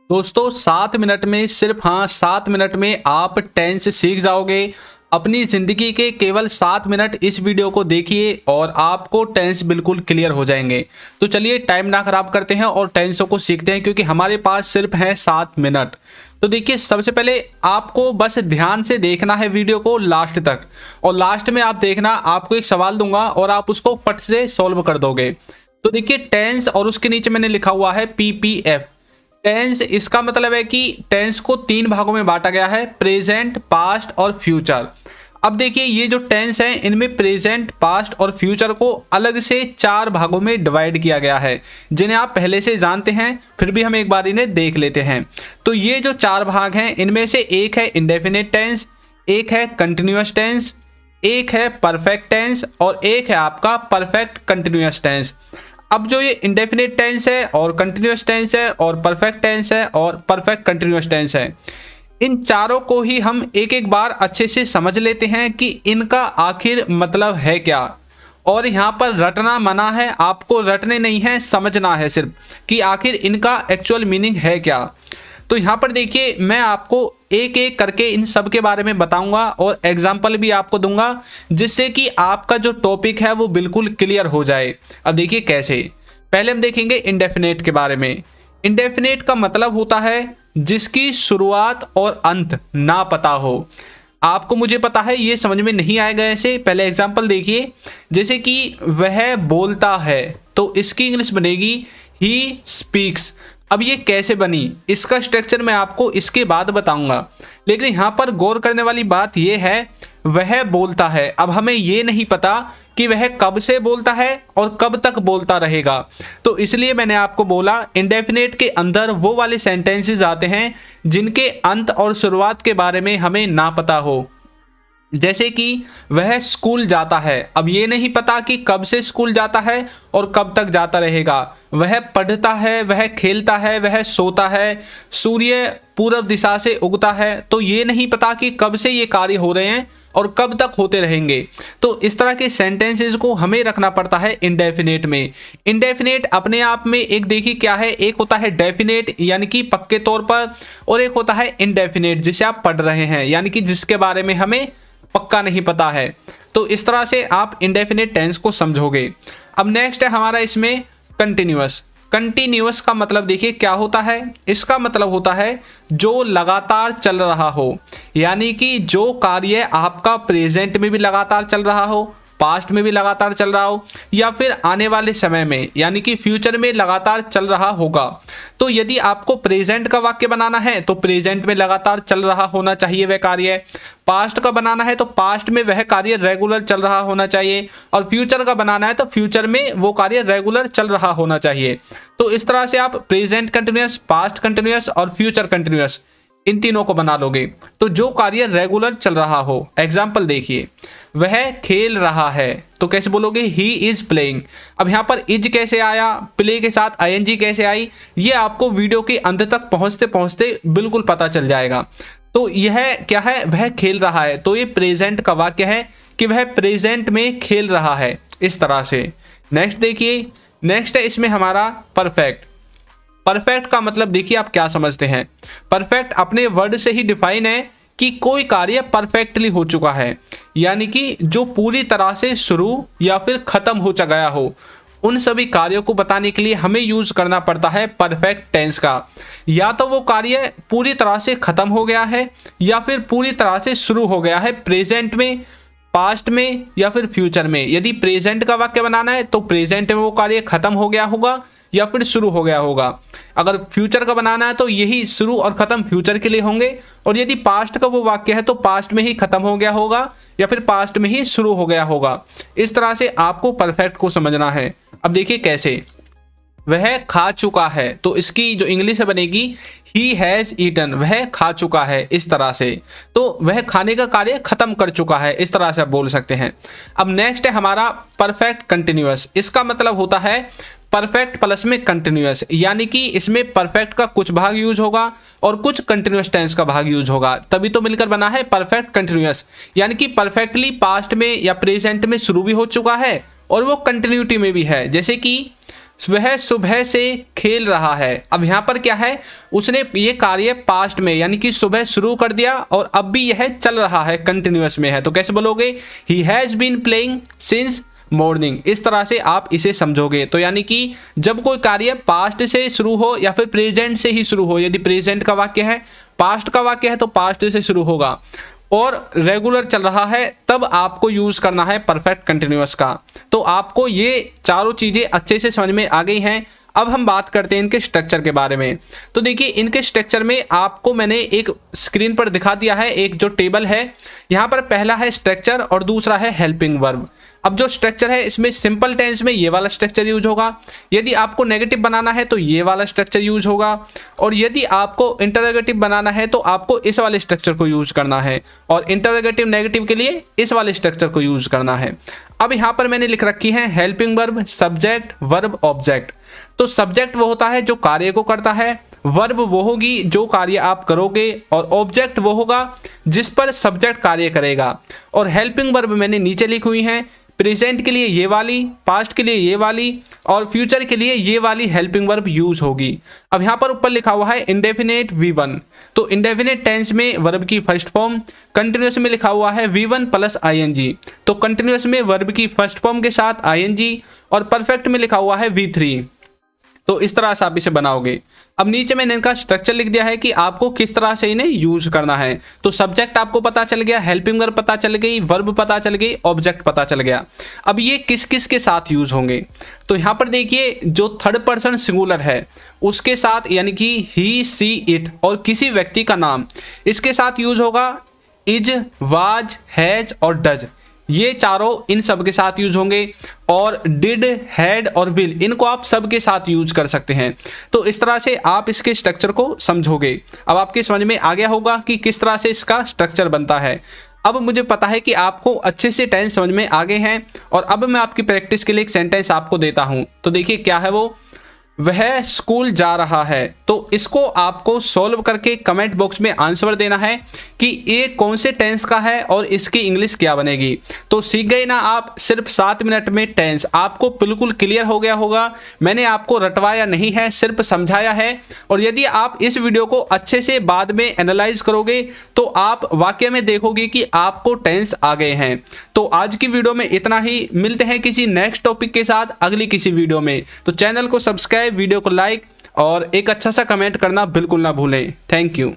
दोस्तों 7 मिनट में सिर्फ 7 मिनट में आप टेंस सीख जाओगे। अपनी ज़िंदगी के केवल 7 मिनट इस वीडियो को देखिए और आपको टेंस बिल्कुल क्लियर हो जाएंगे। तो चलिए टाइम ना खराब करते हैं और टेंसों को सीखते हैं, क्योंकि हमारे पास सिर्फ है 7 मिनट। तो देखिए, सबसे पहले आपको बस ध्यान से देखना है वीडियो को लास्ट तक, और लास्ट में आप देखना, आपको एक सवाल दूंगा और आप उसको फट से सॉल्व कर दोगे। तो देखिए, टेंस और उसके नीचे मैंने लिखा हुआ है PPF। टेंस, इसका मतलब है कि टेंस को 3 भागों में बांटा गया है, प्रेजेंट, पास्ट और फ्यूचर। अब देखिए, ये जो टेंस है इनमें प्रेजेंट, पास्ट और फ्यूचर को अलग से 4 भागों में डिवाइड किया गया है, जिन्हें आप पहले से जानते हैं, फिर भी हम एक बार इन्हें देख लेते हैं। तो ये जो 4 भाग हैं, इनमें से एक है इंडेफिनिट टेंस, एक है कंटिन्यूअस टेंस, एक है परफेक्ट टेंस और एक है आपका परफेक्ट कंटिन्यूअस टेंस। अब जो ये इंडेफिनिट टेंस है और कंटिन्यूअस टेंस है और परफेक्ट टेंस है और परफेक्ट कंटिन्यूअस टेंस है, इन चारों को ही हम एक एक बार अच्छे से समझ लेते हैं कि इनका आखिर मतलब है क्या। और यहाँ पर रटना मना है, आपको रटने नहीं है, समझना है सिर्फ कि आखिर इनका एक्चुअल मीनिंग है क्या। तो यहाँ पर देखिए, मैं आपको एक एक करके इन सब के बारे में बताऊंगा और एग्जाम्पल भी आपको दूंगा, जिससे कि आपका जो टॉपिक है वो बिल्कुल क्लियर हो जाए। अब देखिए कैसे। पहले हम देखेंगे इंडेफिनेट के बारे में। इंडेफिनेट का मतलब होता है जिसकी शुरुआत और अंत ना पता हो। आपको मुझे पता है ये समझ में नहीं आएगा ऐसे। पहले एग्जाम्पल देखिए, जैसे कि वह बोलता है, तो इसकी इंग्लिश बनेगी ही स्पीक्स। अब ये कैसे बनी, इसका स्ट्रक्चर मैं आपको इसके बाद बताऊंगा, लेकिन यहाँ पर गौर करने वाली बात यह है, वह बोलता है। अब हमें ये नहीं पता कि वह कब से बोलता है और कब तक बोलता रहेगा, तो इसलिए मैंने आपको बोला इंडेफिनेट के अंदर वो वाले सेंटेंसेस आते हैं जिनके अंत और शुरुआत के बारे में हमें ना पता हो। जैसे कि वह स्कूल जाता है, अब ये नहीं पता कि कब से स्कूल जाता है और कब तक जाता रहेगा। वह पढ़ता है, वह खेलता है, वह सोता है, सूर्य पूर्व दिशा से उगता है, तो ये नहीं पता कि कब से ये कार्य हो रहे हैं और कब तक होते रहेंगे। तो इस तरह के सेंटेंसेस को हमें रखना पड़ता है इंडेफिनेट में। इंडेफिनेट अपने आप में एक देखिए क्या है, एक होता है डेफिनेट यानी कि पक्के तौर पर, और एक होता है इनडेफिनेट जिसे आप पढ़ रहे हैं, यानी कि जिसके बारे में हमें पक्का नहीं पता है। तो इस तरह से आप इंडेफिनिट टेंस को समझोगे। अब नेक्स्ट है हमारा इसमें कंटिन्यूअस। कंटिन्यूअस का मतलब देखिए क्या होता है, इसका मतलब होता है जो लगातार चल रहा हो, यानी कि जो कार्य आपका प्रेजेंट में भी लगातार चल रहा हो, पास्ट में भी लगातार चल रहा हो, या फिर आने वाले समय में यानी कि फ्यूचर में लगातार चल रहा होगा। तो यदि आपको प्रेजेंट का वाक्य बनाना है तो प्रेजेंट में लगातार चल रहा होना चाहिए वह कार्य, पास्ट का बनाना है तो पास्ट में वह कार्य रेगुलर चल रहा होना चाहिए, और फ्यूचर का बनाना है तो फ्यूचर में वो कार्य रेगुलर चल रहा होना चाहिए। तो इस तरह से आप प्रेजेंट कंटिन्यूअस, पास्ट कंटिन्यूअस और फ्यूचर कंटिन्यूअस इन तीनों को बना लोगे। तो जो कार्य रेगुलर चल रहा हो, एग्जाम्पल देखिए, वह खेल रहा है, तो कैसे बोलोगे, ही इज प्लेइंग। अब यहाँ पर इज कैसे आया, प्ले के साथ ING कैसे आई, ये आपको वीडियो के अंत तक पहुँचते पहुँचते बिल्कुल पता चल जाएगा। तो यह क्या है, वह खेल रहा है, तो ये प्रेजेंट का वाक्य है कि वह प्रेजेंट में खेल रहा है, इस तरह से। नेक्स्ट देखिए, नेक्स्ट है इसमें हमारा परफेक्ट। परफेक्ट का मतलब देखिए आप क्या समझते हैं। परफेक्ट अपने वर्ड से ही डिफाइन है कि कोई कार्य परफेक्टली हो चुका है, यानी कि जो पूरी तरह से शुरू या फिर खत्म हो गया हो। उन सभी कार्यों को बताने के लिए हमें यूज करना पड़ता है परफेक्ट टेंस का। या तो वो कार्य पूरी तरह से खत्म हो गया है या फिर पूरी तरह से शुरू हो गया है, प्रेजेंट में, पास्ट में या फिर फ्यूचर में। यदि प्रेजेंट का वाक्य बनाना है तो प्रेजेंट में वो कार्य खत्म हो गया होगा या फिर शुरू हो गया होगा। अगर फ्यूचर का बनाना है तो यही शुरू और खत्म फ्यूचर के लिए होंगे, और यदि पास्ट का वो वाक्य है तो पास्ट में ही खत्म हो गया होगा या फिर पास्ट में ही शुरू हो गया होगा। इस तरह से आपको परफेक्ट को समझना है। अब देखिए कैसे, वह खा चुका है, तो इसकी जो इंग्लिश बनेगी ही हैज ईटन, वह खा चुका है, इस तरह से। तो वह खाने का कार्य खत्म कर चुका है, इस तरह से आप बोल सकते हैं। अब नेक्स्ट है हमारा परफेक्ट कंटिन्यूअस। इसका मतलब होता है परफेक्ट प्लस में कंटिन्यूअस, यानी कि इसमें परफेक्ट का कुछ भाग यूज होगा और कुछ कंटिन्यूअस टेंस का भाग यूज होगा, तभी तो मिलकर बना है परफेक्ट कंटिन्यूअस। यानी कि परफेक्टली पास्ट में या प्रेजेंट में शुरू भी हो चुका है और वो कंटिन्यूटी में भी है। जैसे कि वह सुबह से खेल रहा है। अब यहाँ पर क्या है, उसने ये कार्य पास्ट में यानी कि सुबह शुरू कर दिया और अब भी यह चल रहा है, कंटिन्यूअस में है। तो कैसे बोलोगे, he has been playing since morning. इस तरह से आप इसे समझोगे। तो यानी कि जब कोई कार्य पास्ट से शुरू हो या फिर प्रेजेंट से ही शुरू हो, यदि प्रेजेंट का वाक्य है, पास्ट का वाक्य है तो पास्ट से शुरू होगा और रेगुलर चल रहा है, तब आपको यूज करना है परफेक्ट कंटिन्यूअस का। तो आपको ये चारों चीजें अच्छे से समझ में आ गई हैं। अब हम बात करते हैं इनके स्ट्रक्चर के बारे में। तो देखिए, इनके स्ट्रक्चर में आपको मैंने एक स्क्रीन पर दिखा दिया है, एक जो टेबल है यहाँ पर, पहला है स्ट्रक्चर और दूसरा है हेल्पिंग वर्ब। अब जो स्ट्रक्चर है इसमें सिंपल टेंस में ये वाला स्ट्रक्चर यूज होगा, यदि आपको नेगेटिव बनाना है तो ये वाला स्ट्रक्चर यूज होगा, और यदि आपको इंटरोगेटिव बनाना है तो आपको इस वाले स्ट्रक्चर को यूज करना है, और इंटरोगेटिव नेगेटिव के लिए इस वाले स्ट्रक्चर को यूज करना है। अब यहाँ पर मैंने लिख रखी है helping verb, subject, verb, object. तो सब्जेक्ट वो होता है जो कार्य को करता है, वर्ब वो होगी जो कार्य आप करोगे, और ऑब्जेक्ट वो होगा जिस पर सब्जेक्ट कार्य करेगा। और हेल्पिंग वर्ब मैंने नीचे लिखी हुई है, प्रेजेंट के लिए ये वाली, पास्ट के लिए ये वाली, और फ्यूचर के लिए ये वाली हेल्पिंग वर्ब यूज होगी। अब यहाँ पर ऊपर लिखा हुआ है इंडेफिनेट V1, तो इंडेफिनेट टेंस में वर्ब की फर्स्ट फॉर्म, कंटिन्यूअस में लिखा हुआ है V1 प्लस ing, तो कंटिन्यूअस में वर्ब की फर्स्ट फॉर्म के साथ ing, और परफेक्ट में लिखा हुआ है V3। तो इस तरह से आप इसे बनाओगे। अब नीचे मैंने इनका स्ट्रक्चर लिख दिया है कि आपको किस तरह से इन्हें यूज करना है। तो सब्जेक्ट आपको पता चल गया, हेल्पिंग वर्ब पता चल गई, वर्ब पता चल गई, ऑब्जेक्ट पता चल गया। अब ये किस किस के साथ यूज होंगे, तो यहाँ पर देखिए, जो थर्ड पर्सन सिंगुलर है उसके साथ, यानी कि ही, सी, इट, और किसी व्यक्ति का नाम, इसके साथ यूज होगा इज, वाज, हैज और डज। ये चारों इन सब के साथ यूज होंगे। और डिड, हैड और विल, इनको आप सब के साथ यूज कर सकते हैं। तो इस तरह से आप इसके स्ट्रक्चर को समझोगे। अब आपके समझ में आ गया होगा कि किस तरह से इसका स्ट्रक्चर बनता है। अब मुझे पता है कि आपको अच्छे से टेंस समझ में आ गए हैं, और अब मैं आपकी प्रैक्टिस के लिए एक सेंटेंस आपको देता हूं। तो देखिए क्या है वो, वह स्कूल जा रहा है। तो इसको आपको सॉल्व करके कमेंट बॉक्स में आंसर देना है कि ये कौन से टेंस का है और इसकी इंग्लिश क्या बनेगी। तो सीख गए ना आप, सिर्फ 7 मिनट में टेंस आपको बिल्कुल क्लियर हो गया होगा। मैंने आपको रटवाया नहीं है, सिर्फ समझाया है। और यदि आप इस वीडियो को अच्छे से बाद में एनालाइज करोगे तो आप वाकई में देखोगे कि आपको टेंस आ गए हैं। तो आज की वीडियो में इतना ही, मिलते हैं किसी नेक्स्ट टॉपिक के साथ अगली किसी वीडियो में। तो चैनल को सब्सक्राइब, वीडियो को लाइक और एक अच्छा सा कमेंट करना बिल्कुल ना भूलें। Thank you.